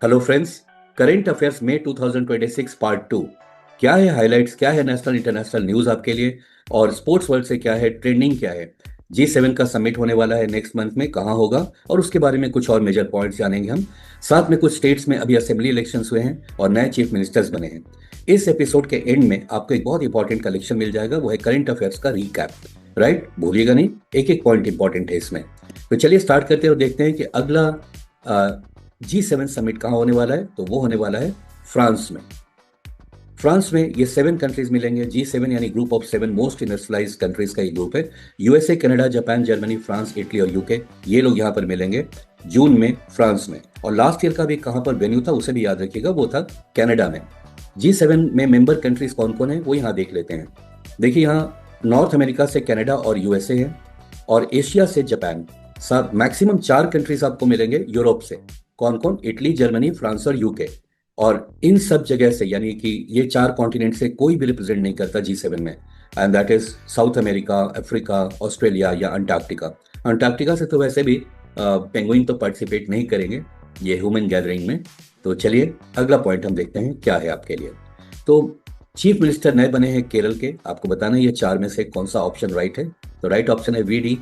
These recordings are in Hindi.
Hello friends. करंट अफेयर्स में 2026 पार्ट 2। क्या है हाइलाइट्स, क्या है नेशनल इंटरनेशनल न्यूज़ आपके लिए, और स्पोर्ट्स वर्ल्ड से क्या है ट्रेंडिंग, क्या है। G7 का समिट होने वाला है नेक्स्ट मंथ में, कहाँ होगा, और उसके बारे में कुछ और मेजर पॉइंट्स जानेंगे हम। साथ में कुछ स्टेट्स में अभी असेंबली इलेक्शंस हुए हैं और नए चीफ मिनिस्टर्स बने हैं। इस एपिसोड के एंड में आपको एक बहुत इंपॉर्टेंट कलेक्शन मिल जाएगा, वो है करंट अफेयर्स का रीकैप। राइट, भूलिएगा नहीं, एक एक पॉइंट इंपॉर्टेंट है इसमें। तो चलिए स्टार्ट करते हैं और देखते हैं कि अगला G7 समिट कहाँ होने वाला है। तो वो होने वाला है फ्रांस में। फ्रांस में ये 7 कंट्रीज मिलेंगे। G7 यानी group of 7 most industrialise countries का ये ग्रुप है। USA, Canada, Japan, Germany, France, Italy और यूके, ये लोग यहाँ पर मिलेंगे जून में फ्रांस में। और लास्ट ईयर का भी कहाँ पर वेन्यू था उसे भी याद रखिएगा, वो था कनाडा में। G7 में मेंबर कंट्रीज कौन कौन है वो यहाँ देख लेते हैं। देखिए, यहाँ नॉर्थ अमेरिका से कनाडा और यूएसए है, और एशिया से जापान। साथ मैक्सिमम 4 कंट्रीज आपको मिलेंगे यूरोप से। कौन कौन? इटली, जर्मनी, फ्रांस और यूके। और इन सब जगह से, यानी कि ये 4 कॉन्टिनेंट से कोई भी रिप्रेजेंट नहीं करता G7 में। And that is south America, Africa, Australia या अंटार्कटिका। अंटार्कटिका से तो वैसे भी पेंगुइन तो पार्टिसिपेट नहीं करेंगे ये ह्यूमन गैदरिंग में। तो चलिए अगला पॉइंट हम देखते हैं क्या है आपके लिए। तो चीफ मिनिस्टर नए बने हैं केरल के। आपको बताना है ये 4 में से कौन सा ऑप्शन राइट है। तो राइट ऑप्शन है वी डी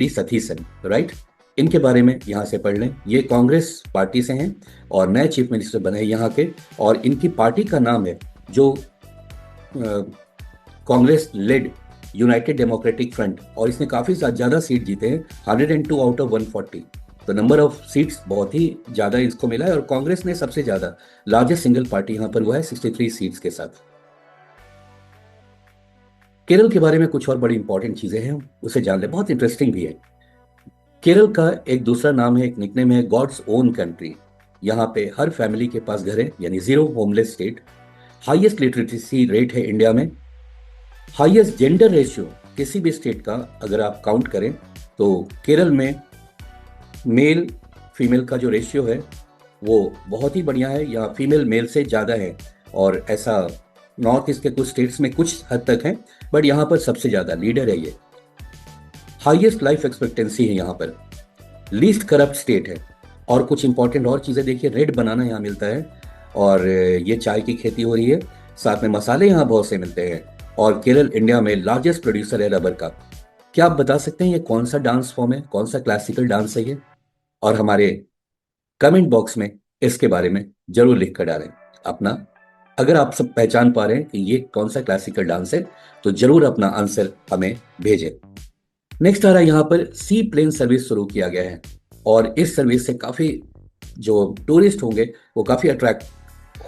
सतीसन, राइट। इनके बारे में यहाँ से पढ़ लें। ये कांग्रेस पार्टी से हैं और नए चीफ मिनिस्टर बने हैं यहाँ के। और इनकी पार्टी का नाम है, जो Congress led United Democratic Front, और इसने काफी ज्यादा सीट जीते हैं, 102 आउट ऑफ 140। तो नंबर ऑफ सीट्स बहुत ही ज्यादा इसको मिला है, और कांग्रेस ने सबसे ज्यादा, लार्जेस्ट सिंगल पार्टी यहाँ पर हुआ है 63 सीट्स के साथ। केरल के बारे में कुछ और बड़ी इंपॉर्टेंट चीजें हैं, उसे जान ले, बहुत इंटरेस्टिंग भी है। केरल का एक दूसरा नाम है, एक निकनेम है, गॉड्स ओन कंट्री। यहाँ पे हर फैमिली के पास घर है, यानी zero homeless state. Highest literacy rate है इंडिया में। हाईएस्ट जेंडर रेशियो किसी भी स्टेट का अगर आप काउंट करें तो केरल में मेल फीमेल का जो रेशियो है वो बहुत ही बढ़िया है, या फीमेल मेल से ज़्यादा है। और ऐसा नॉर्थ ईस्ट के कुछ स्टेट्स में कुछ हद तक है, बट यहाँ पर सबसे ज़्यादा लीडर है ये। हाईएस्ट लाइफ एक्सपेक्टेंसी है यहाँ पर। लीस्ट करप्ट स्टेट है। और कुछ इंपॉर्टेंट और चीज़ें देखिए, रेड बनाना यहाँ मिलता है, और ये चाय की खेती हो रही है। साथ में मसाले यहाँ बहुत से मिलते हैं। और केरल इंडिया में लार्जेस्ट प्रोड्यूसर है रबर का। क्या आप बता सकते हैं ये कौन सा डांस फॉर्म है, कौन सा क्लासिकल डांस है ये? और हमारे कमेंट बॉक्स में इसके बारे में जरूर लिख कर डालें अपना। अगर आप सब पहचान पा रहे हैं कि ये कौन सा क्लासिकल डांस है, तो जरूर अपना आंसर हमें भेजें। नेक्स्ट आ रहा है, यहाँ पर सी प्लेन सर्विस शुरू किया गया है, और इस सर्विस से काफ़ी जो टूरिस्ट होंगे वो काफ़ी अट्रैक्ट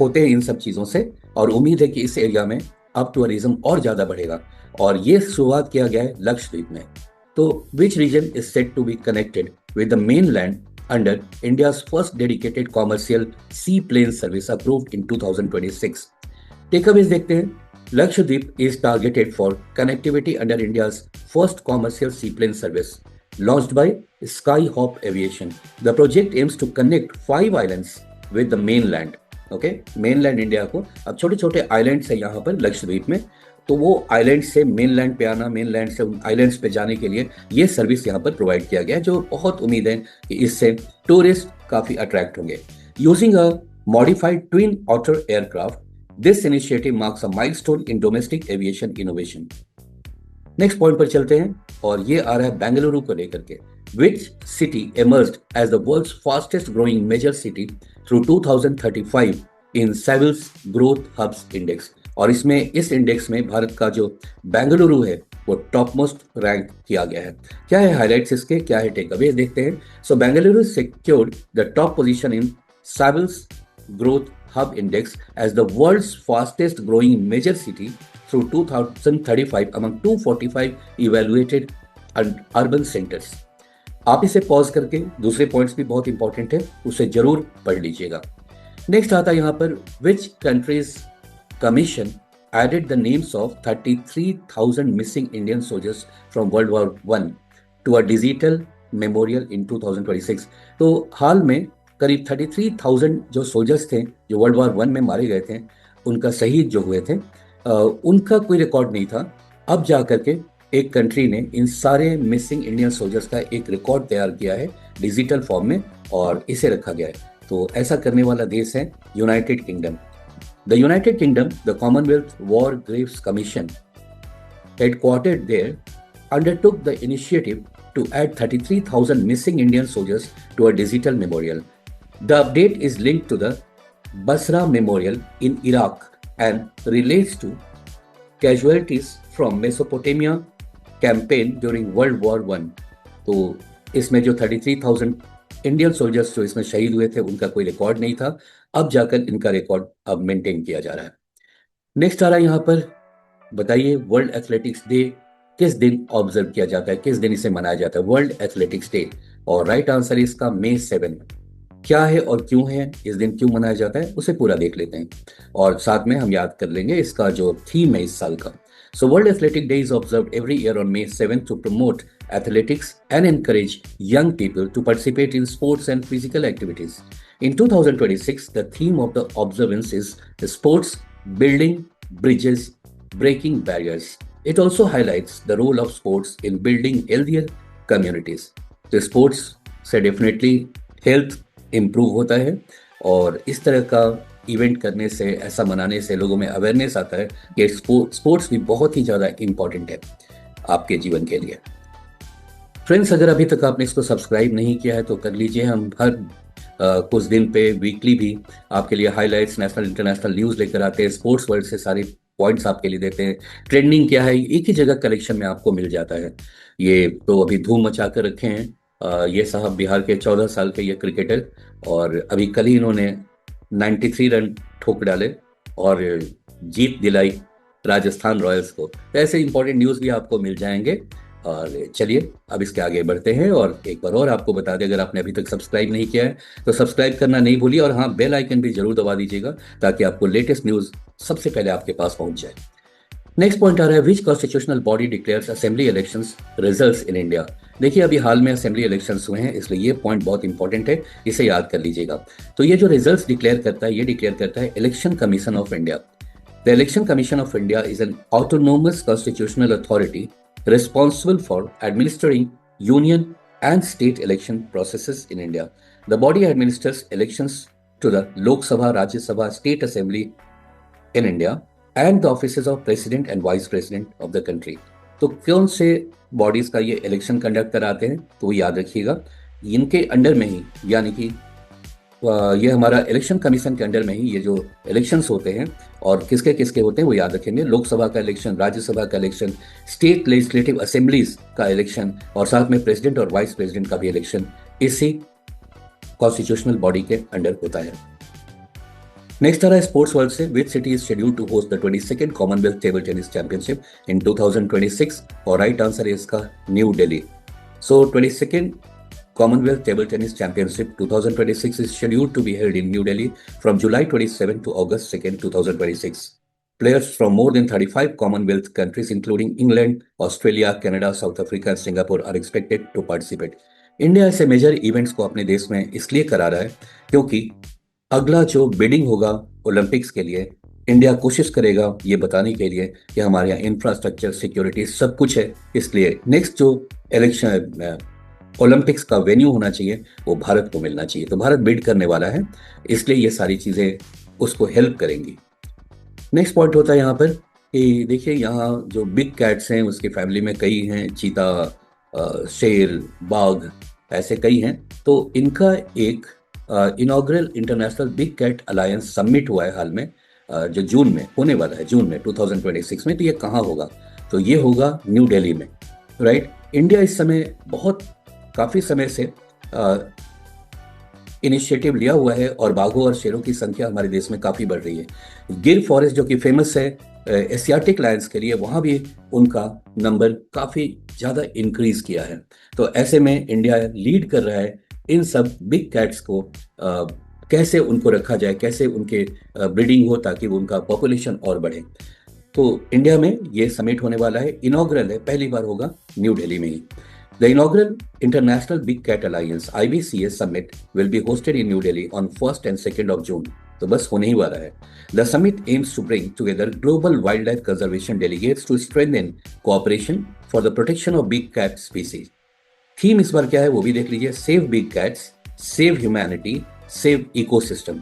होते हैं इन सब चीज़ों से। और उम्मीद है कि इस एरिया में अब टूरिज्म और ज़्यादा बढ़ेगा। और ये शुरुआत किया गया है लक्षद्वीप में। तो which region is set to be connected with the mainland under India's first dedicated commercial seaplane service approved in 2026। Takeaways देखते हैं। Lakshadweep is targeted for connectivity under India's first commercial seaplane service, launched by Skyhop Aviation. The project aims to connect 5 islands with the mainland. Okay, mainland India को, अब छोटे छोटे आइलैंड्स है यहाँ पर लक्षद्वीप में, तो वो आइलैंड से मेनलैंड पे आना, मेनलैंड से उन आइलैंड्स पे जाने के लिए ये सर्विस यहाँ पर प्रोवाइड किया गया है, जो बहुत उम्मीद है कि इससे टूरिस्ट काफी अट्रैक्ट होंगे। Using a modified Twin Otter aircraft, this initiative marks a milestone in domestic aviation innovation. Next point पर चलते हैं, और ये आ रहा है बेंगलुरु को लेकर के। Which city emerged as the world's fastest growing major city through 2035 in Savills Growth Hubs Index। और इसमें, इस इंडेक्स में भारत का जो बेंगलुरु है वो टॉप मोस्ट रैंक किया गया है। क्या है हाइलाइट्स इसके, क्या है टेकअवेज, देखते हैं। So Bengaluru secured the top position in Savills Growth Hub Index as the world's fastest growing major city through 2035 among 245 evaluated urban centers। आप इसे पॉज करके दूसरे पॉइंट्स भी बहुत इंपॉर्टेंट है, उसे जरूर पढ़ लीजिएगा। नेक्स्ट आता है यहाँ पर, which countries commission added the names of 33,000 missing Indian soldiers from World War I to a digital memorial in 2026। तो हाल में करीब 33,000 जो सोल्जर्स थे जो वर्ल्ड वॉर वन में मारे गए थे, उनका शहीद जो हुए थे, उनका कोई रिकॉर्ड नहीं था। अब जा करके एक कंट्री ने इन सारे मिसिंग इंडियन सोल्जर्स का एक रिकॉर्ड तैयार किया है डिजिटल फॉर्म में, और इसे रखा गया है। तो ऐसा करने वाला देश है United kingdom. The United kingdom, the Commonwealth war Graves commission headquartered there, undertook the initiative to add 33,000 missing Indian soldiers to a digital memorial. The update is linked to the Basra Memorial in Iraq and relates to casualties from Mesopotamia campaign during World War I. तो इसमें जो 33,000 इंडियन सोल्जर्स जो इसमें शहीद हुए थे उनका कोई रिकॉर्ड नहीं था, अब जाकर इनका रिकॉर्ड अब मेंटेन किया जा रहा है। नेक्स्ट आ रहा है यहाँ पर, बताइए वर्ल्ड एथलेटिक्स डे किस दिन ऑब्जर्व किया जाता है, किस दिन इसे मनाया जाता है, वर्ल्ड एथलेटिक्स डे। और राइट आंसर है इसका May 7। क्या है और क्यों है, इस दिन क्यों मनाया जाता है, उसे पूरा देख लेते हैं और साथ में हम याद कर लेंगे इसका जो थीम है इस साल का। So World Athletic Day is observed every year on May 7 to promote athletics and encourage young people to participate in sports and physical activities. In 2026, the theme of the observance is sports, building bridges, breaking barriers. It also highlights the role of sports in building healthier communities. तो स्पोर्ट्स से डेफिनेटली हेल्थ इम्प्रूव होता है और इस तरह का इवेंट करने से, ऐसा मनाने से लोगों में अवेयरनेस आता है कि स्पोर्ट्स भी बहुत ही ज़्यादा इम्पॉर्टेंट है आपके जीवन के लिए। फ्रेंड्स, अगर अभी तक आपने इसको सब्सक्राइब नहीं किया है तो कर लीजिए। हम हर कुछ दिन पे वीकली भी आपके लिए हाइलाइट्स, नेशनल इंटरनेशनल न्यूज़ लेकर आते हैं, स्पोर्ट्स वर्ल्ड से सारे पॉइंट्स आपके लिए देते हैं। ट्रेंडिंग क्या है एक ही जगह कलेक्शन में आपको मिल जाता है। ये तो अभी धूम मचा कर रखे हैं। ये साहब बिहार के 14 साल के ये क्रिकेटर, और अभी कल ही इन्होंने 93 रन ठोक डाले और जीत दिलाई राजस्थान रॉयल्स को। तो ऐसे इंपॉर्टेंट न्यूज़ भी आपको मिल जाएंगे। और चलिए अब इसके आगे बढ़ते हैं और एक बार और आपको बता दें, अगर आपने अभी तक सब्सक्राइब नहीं किया है तो सब्सक्राइब करना नहीं भूलिए और हाँ, बेल आइकन भी जरूर दबा दीजिएगा ताकि आपको लेटेस्ट न्यूज़ सबसे पहले आपके पास पहुंच जाए। नेक्स्ट पॉइंट आ रहा है, which constitutional body declares assembly elections results in India. देखिए अभी हाल में असेंबली इलेक्शंस हुए हैं, इसलिए ये पॉइंट बहुत इंपॉर्टेंट है, इसे याद कर लीजिएगा। तो ये जो रिजल्ट्स डिक्लेयर करता है, ये डिक्लेयर करता है election commission of India. The election commission of India is an autonomous constitutional authority responsible for administering union and state election processes in India. The body administers elections to the Lok Sabha, Rajya Sabha, State Assembly in India and the offices of President and Vice President of the country. तो कौन से बॉडीज का ये इलेक्शन कंडक्ट कराते हैं तो याद रखिएगा, इनके अंडर में ही, यानी कि ये हमारा इलेक्शन कमीशन के अंडर में ही ये जो इलेक्शंस होते हैं और किसके किसके होते हैं वो याद रखेंगे। लोकसभा का इलेक्शन, राज्यसभा का इलेक्शन, स्टेट लेजिस्लेटिव असेंबलीज का इलेक्शन और साथ में प्रेसिडेंट और वाइस प्रेसिडेंट का भी इलेक्शन इसी कॉन्स्टिट्यूशनल बॉडी के अंडर होता है। नेक्स्ट आ रहा है स्पोर्ट्स वर्ल्ड से, which city is scheduled to host the 22nd Commonwealth Table Tennis Championship in 2026 और राइट आंसर है इसका New Delhi. So 22nd Commonwealth Table Tennis Championship 2026 is scheduled to be held in New Delhi from July 27 to August 2nd, 2026. Players from more than 35 Commonwealth countries, including England, Australia, Canada, South Africa and Singapore, are expected to participate. India ऐसे मेजर इवेंट्स को अपने देश में इसलिए करा रहा है क्योंकि अगला जो बिडिंग होगा ओलंपिक्स के लिए, इंडिया कोशिश करेगा ये बताने के लिए कि हमारे यहाँ इंफ्रास्ट्रक्चर, सिक्योरिटी सब कुछ है। इसलिए नेक्स्ट जो इलेक्शन ओलंपिक्स का वेन्यू होना चाहिए वो भारत को मिलना चाहिए। तो भारत बिड करने वाला है, इसलिए ये सारी चीज़ें उसको हेल्प करेंगी। नेक्स्ट पॉइंट होता है यहाँ पर कि देखिए यहाँ जो बिग कैट्स हैं उसकी फैमिली में कई हैं, चीता, शेर, बाघ, ऐसे कई हैं। तो इनका एक inaugural international big cat alliance summit हुआ है हाल में, जो जून में होने वाला है, जून में 2026 में। तो ये कहाँ होगा, तो ये होगा न्यू दिल्ली में, राइट। इंडिया इस समय काफ़ी समय से इनिशिएटिव लिया हुआ है और बाघों और शेरों की संख्या हमारे देश में काफ़ी बढ़ रही है। गिर फॉरेस्ट जो कि फेमस है एशियाटिक लायंस के लिए, वहाँ भी उनका नंबर काफ़ी ज़्यादा इंक्रीज किया है। तो ऐसे में इंडिया लीड कर रहा है इन सब बिग कैट्स को, कैसे उनको रखा जाए, कैसे उनके ब्रीडिंग हो ताकि वो उनका पॉपुलेशन और बढ़े। तो इंडिया में ये समिट होने वाला है, इनॉग्रल है, पहली बार होगा न्यू दिल्ली में ही। The inaugural International Big Cat Alliance (IBCA) summit will be hosted in New Delhi on 1st and 2nd of June. तो बस होने ही वाला है। The summit aims to bring together global wildlife conservation delegates to strengthen cooperation for the protection of big cat species. Theme इस बार क्या है वो भी देख लीजिए, Save Big Cats, Save Humanity save ecosystem.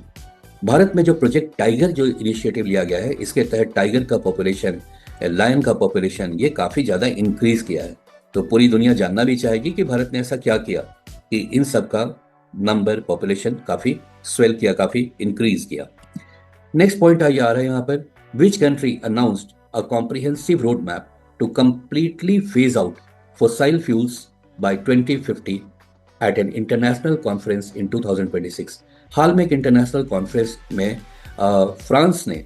Bharat में जो प्रोजेक्ट टाइगर जो इनिशिएटिव लिया गया है, इसके तहत टाइगर का पॉपुलेशन, लायन का पॉपुलेशन ये काफ़ी ज़्यादा इंक्रीज किया है। तो पूरी दुनिया जानना भी चाहेगी कि भारत ने ऐसा क्या किया कि इन सब का नंबर, पॉपुलेशन काफ़ी स्वेल किया, काफ़ी इंक्रीज किया। नेक्स्ट पॉइंट आइए आ रहा है यहाँ पर, which country announced a comprehensive road map to completely phase out fossil fuels by 2050 at an international conference in 2026। हाल में एक इंटरनेशनल कॉन्फ्रेंस में फ्रांस ने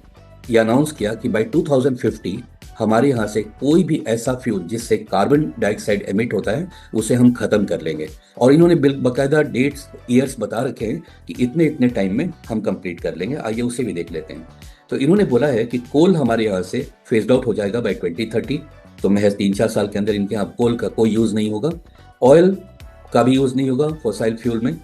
यह अनाउंस किया कि बाय 2050 हमारे यहाँ से कोई भी ऐसा फ्यूल जिससे कार्बन डाइऑक्साइड एमिट होता है उसे हम खत्म कर लेंगे। और इन्होंने बाकायदा डेट्स, ईयर्स बता रखे हैं कि इतने इतने टाइम में हम कंप्लीट कर लेंगे। आइए उसे भी देख लेते हैं। तो इन्होंने बोला है कि कोल हमारे यहाँ से फेस्ड आउट हो जाएगा बाय 2030। तो महज 3-4 साल के अंदर इनके यहाँ कोल का कोई यूज़ नहीं होगा, ऑयल का भी यूज़ नहीं होगा फॉसाइल फ्यूल में,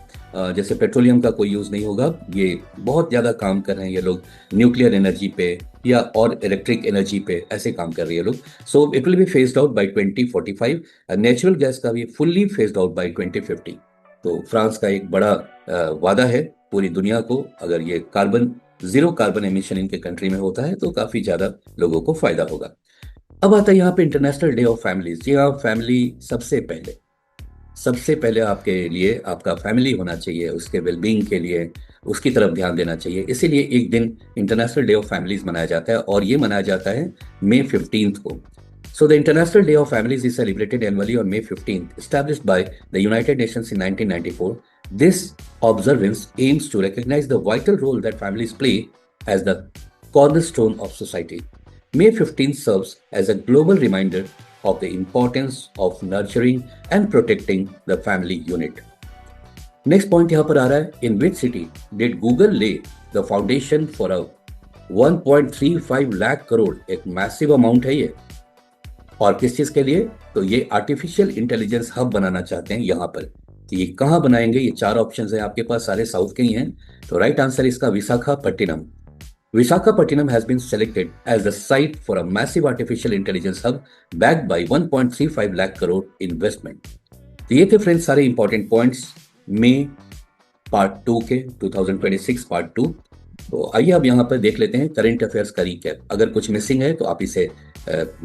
जैसे पेट्रोलियम का कोई यूज़ नहीं होगा। ये बहुत ज़्यादा काम कर रहे हैं ये लोग न्यूक्लियर एनर्जी पे या और इलेक्ट्रिक एनर्जी पे, ऐसे काम कर रहे हैं लोग। So it will be faced out by 2045। Natural gas का भी फुल्ली फेस्ड आउट बाय 2050। तो फ्रांस का एक बड़ा वादा है पूरी दुनिया को। अगर ये जीरो कार्बन एमिशन इनके कंट्री में होता है तो काफ़ी ज़्यादा लोगों को फायदा होगा। अब आता है यहाँ पे इंटरनेशनल डे ऑफ फैमिलीज। जी हाँ, फैमिली सबसे पहले आपके लिए आपका फैमिली होना चाहिए, उसके वेलबींग के लिए उसकी तरफ ध्यान देना चाहिए। इसीलिए एक दिन इंटरनेशनल डे ऑफ फैमिलीज मनाया जाता है और ये मनाया जाता है मई 15 को। So the International Day of Families is celebrated annually on May 15th, established by the United Nations in 1994. This observance aims to recognize the vital role that families play as the cornerstone of society. May 15th serves as a global reminder of the importance of nurturing and protecting the family unit. Next point यहाँ पर आ रहा है, in which city did Google lay the foundation for a 1.35 lakh crore, एक massive amount है ये। और किस चीज के लिए? तो ये आर्टिफिशियल इंटेलिजेंस हब बनाना चाहते हैं यहाँ पर। तो ये कहाँ बनाएंगे? ये 4 ऑप्शंस हैं आपके पास, सारे साउथ के ही हैं। तो राइट आंसर इसका Visakhapatnam. Visakhapatnam has been selected as the site for a massive artificial intelligence hub backed by 1.35 lakh crore investment. तो ये थे फ्रेंड्स सारे इंपॉर्टेंट पॉइंट्स में पार्ट 2 के 2026 पार्ट 2। तो आइए अब यहाँ पर देख लेते हैं करंट अफेयर्स का रिकैप। अगर कुछ मिसिंग है तो आप इसे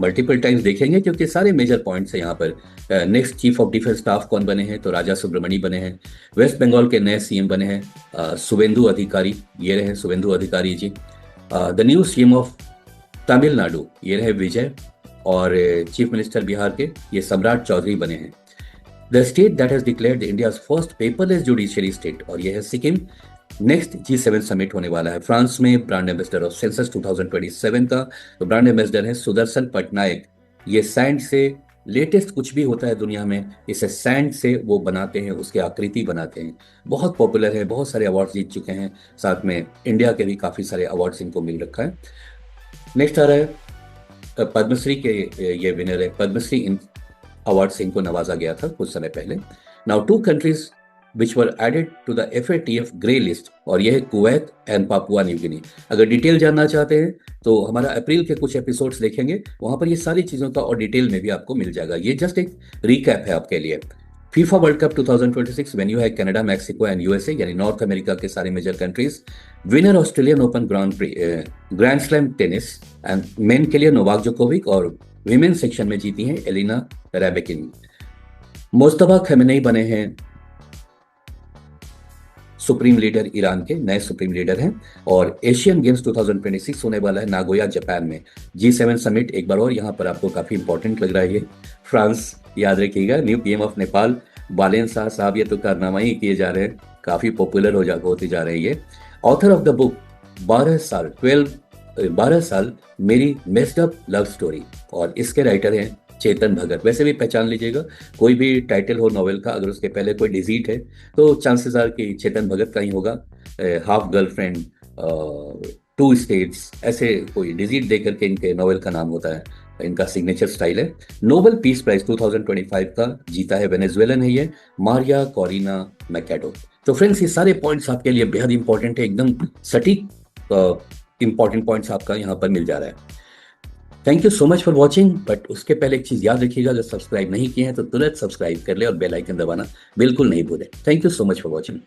मल्टीपल टाइम्स देखेंगे क्योंकि सारे मेजर पॉइंट्स हैं यहाँ पर। Next chief of defence staff कौन बने हैं? तो राजा सुब्रमणी बने हैं। वेस्ट बंगाल के नए सीएम बने हैं शुभेंदु अधिकारी, ये रहे Suvendu Adhikari ji. The new CM of Tamil Nadu, ये रहे विजय। और चीफ मिनिस्टर बिहार के ये सम्राट चौधरी बने हैं। The state that has declared India's first paperless judiciary state, और यह है सिक्किम। नेक्स्ट G7 समिट होने वाला है फ्रांस में। ब्रांड एम्बेसडर ऑफ सेंसस 2027 का तो ब्रांड एम्बेसडर है सुदर्शन पटनायक। ये सैंड से लेटेस्ट कुछ भी होता है दुनिया में, इसे सैंड से वो बनाते हैं, उसकी आकृति बनाते हैं। बहुत पॉपुलर है, बहुत सारे अवार्ड्स जीत चुके हैं, साथ में इंडिया के भी काफ़ी सारे अवार्ड्स इनको मिल रखा है। नेक्स्ट आ रहा है पद्मश्री के ये विनर है, पद्मश्री अवार्ड से इनको नवाजा गया था कुछ समय पहले। Now 2 countries which were added to the FATF grey list, और यह है Kuwait and Papua New Guinea. अगर डिटेल जानना चाहते हैं तो हमारा अप्रैल के कुछ एपिसोड्स देखेंगे, वहां पर ये सारी चीज़ों का और डिटेल में भी आपको मिल जाएगा। ये जस्ट एक रिकैप है आपके लिए। फीफा वर्ल्ड कप 2026 वेन्यू है कनाडा, मैक्सिको एंड यूएसए, यानी नॉर्थ अमेरिका के सारे major countries. Winner Australian Open Grand Slam tennis and men के लिए नोवाक जोकोविक, और विमेन सेक्शन में जीती हैं एलिना रैबिकिन। मुस्तफा खमेनेई बने हैं सुप्रीम लीडर, ईरान के नए सुप्रीम लीडर हैं। और एशियन गेम्स 2026 होने वाला है नागोया जापान में। G7 समिट एक बार और यहाँ पर आपको काफी इंपॉर्टेंट लग रहा है ये। फ्रांस याद रखिएगा, new PM of Nepal Balen Shah साहब ये तो कारनामा ही किए जा रहे हैं, काफी पॉपुलर होते जा रहे हैं ये। ऑथर ऑफ द बुक 12 साल मेरी मेस्ड अप लव स्टोरी, और इसके राइटर हैं चेतन भगत। वैसे भी पहचान लीजिएगा, कोई भी टाइटल हो नॉवेल का, अगर उसके पहले कोई डिजीट है तो चांसेस आर कि चेतन भगत का ही होगा। हाफ गर्लफ्रेंड, 2 स्टेट्स, ऐसे कोई डिजीट दे करके इनके नॉवेल का नाम होता है, इनका सिग्नेचर स्टाइल है। नोबेल पीस प्राइज 2025 का जीता है वेनेजुएलन है ये, मारिया कोरिना मैकेडो। तो फ्रेंड्स ये सारे पॉइंट्स आपके लिए बेहद इंपॉर्टेंट है, एकदम सटीक इंपॉर्टेंट पॉइंट्स आपका यहाँ पर मिल जा रहा है। Thank you so much for watching. But उसके पहले एक चीज़ याद रखिएगा, अगर सब्सक्राइब नहीं किए हैं तो तुरंत सब्सक्राइब कर ले और बेल आइकन दबाना बिल्कुल नहीं भूलें। Thank you so much for watching.